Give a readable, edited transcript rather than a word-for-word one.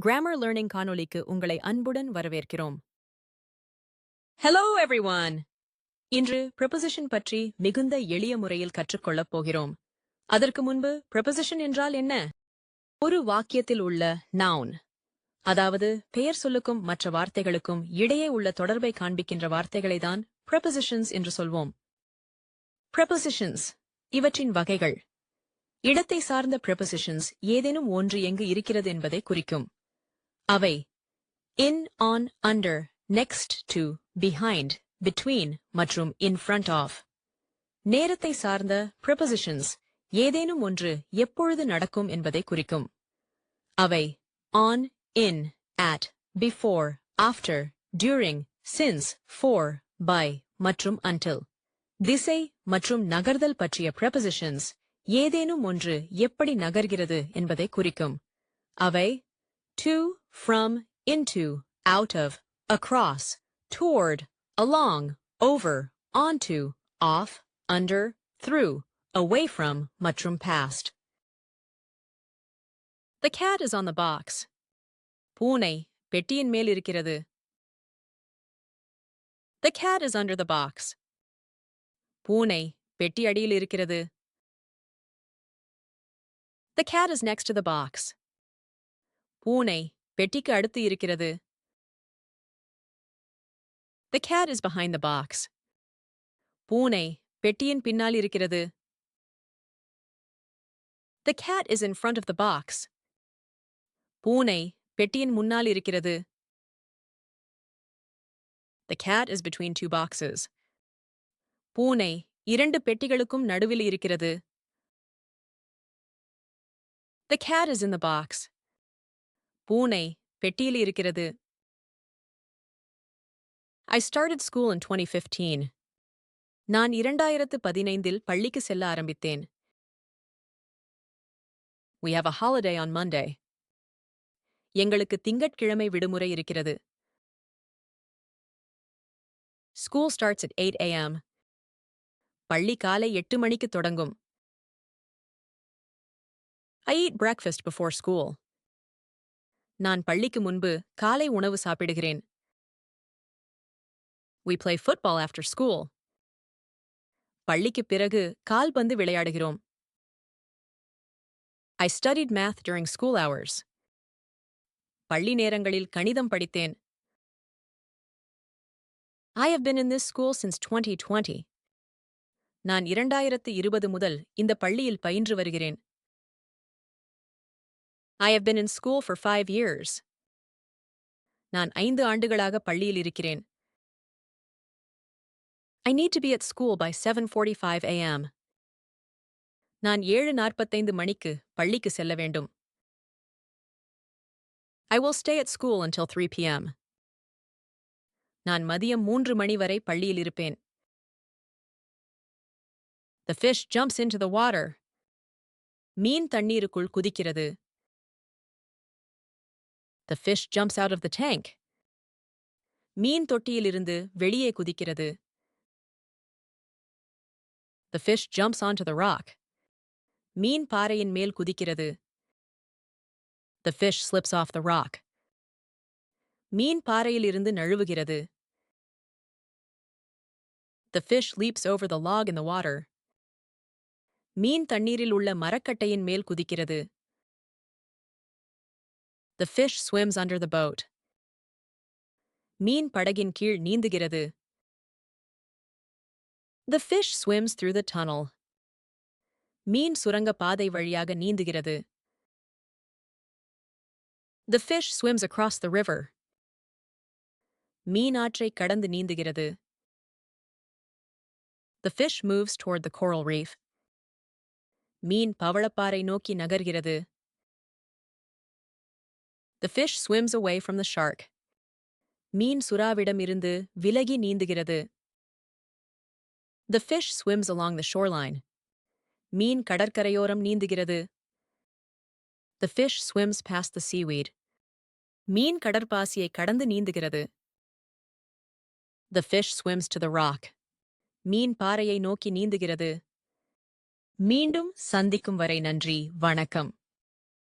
Grammar learning காணொளிக்கு உங்களை அன்புடன் வரவேற்கிறோம். Hello everyone! இன்று preposition பற்றி மிகுந்த எளிய முறையில் கற்றுக்கொள்ளப் போகிறோம். அதற்கு முன்பு preposition என்றால் என்ன? ஒரு வாக்கியத்தில் உள்ள நவுன், அதாவது பெயர் சொல்லுக்கும் மற்ற வார்த்தைகளுக்கும் இடையே உள்ள தொடர்பை காண்பிக்கின்ற வார்த்தைகளைதான் prepositions என்று சொல்வோம். prepositions இவற்றின் வகைகள். இடத்தை சார்ந்த prepositions ஏதேனும் ஒன்று எங்கு இருக்கிறது என்பதை குறிக்கும். அவை in, on, under, next to, behind, between மற்றும் in front of. நேரத்தை சார்ந்த prepositions ஏதேனும் ஒன்று எப்பொழுது நடக்கும் என்பதை குறிக்கும். அவை on, in, at, before, after, during, since, for, by மற்றும் until. திசை மற்றும் நகர்தல் பற்றிய prepositions ஏதேனும் ஒன்று எப்படி நகர்கிறது என்பதை குறிக்கும். அவை to, from, into, out of, across, toward, along, over, onto, off, under, through, away from மற்றும் past. The cat is on the box. பூனை பெட்டியின் மேல் இருக்கிறது. The cat is under the box. பூனை பெட்டி அடியில் இருக்கிறது. The cat is next to the box. பூனை பெட்டிக்கு அடுத்து இருக்கிறது. The cat is behind the box. பூனை பெட்டியின் பின்னால் இருக்கிறது. The cat is in front of the box. பூனை பெட்டியின் முன்னால் இருக்கிறது. The cat is between two boxes. பூனை இரண்டு பெட்டிகளுக்கும் நடுவில் இருக்கிறது. The cat is in the box. பூனை பெட்டியில் இருக்கிறது. I started school in 2015. நான் 2015இல் பள்ளிக்கு செல்ல ஆரம்பித்தேன். We have a holiday on Monday. எங்களுக்கு திங்கட்கிழமை விடுமுறை இருக்கிறது. School starts at 8 a.m. பள்ளி காலை 8 மணிக்கு தொடங்கும். I eat breakfast before school. நான் பள்ளிக்கு முன்பு காலை உணவு சாப்பிடுகிறேன். We play football after school. பள்ளிக்கு பிறகு கால்பந்து விளையாடுகிறோம். I studied math during school hours. பள்ளி நேரங்களில் கணிதம் படித்தேன். I have been in this school since 2020. நான் 2020 முதல் இந்த பள்ளியில் பயின்று வருகிறேன். I have been in school for 5 years. நான் 5 ஆண்டுகளாக பள்ளியில் இருக்கிறேன். I need to be at school by 7:45 a.m. நான் 7:45 மணிக்கு பள்ளிக்கு செல்ல வேண்டும். I will stay at school until 3 p.m. நான் மதியம் 3 மணி வரை பள்ளியில் இருப்பேன். The fish jumps into the water. மீன் தண்ணீருக்குள் குதிக்கிறது. The fish jumps out of the tank. மீன் தொட்டியிலிருந்து வெளியே குதிக்கிறது. The fish jumps onto the rock. மீன் பாறையின் மேல் குதிக்கிறது. The fish slips off the rock. Mean பாறையிலிருந்து நழுவுகிறது. The fish leaps over the log in the water. மீன் தண்ணீரில் உள்ள மரக்கட்டையின் மேல் குதிக்கிறது. The fish swims under the boat. மீன் படகின் கீழ் நீந்துகிறது. The fish swims through the tunnel. மீன் சுரங்க பாதை வழியாக நீந்துகிறது. The fish swims across the river. மீன் ஆற்றை கடந்து நீந்துகிறது. The fish moves toward the coral reef. மீன் பவளப்பாறை நோக்கி நகர்கிறது. The fish swims away from the shark. மீன் சுறாவிடம் இருந்து விலகி நீந்துகிறது. The fish swims along the shoreline. Mean கடற்கரையோரம் நீந்துகிறது. The fish swims past the seaweed. மீன் கடற்பாசியை கடந்து நீந்துகிறது. The fish swims to the rock. மீன் பாறையை நோக்கி நீந்துகிறது. மீண்டும் சந்திக்கும் வரை நன்றி, வணக்கம்.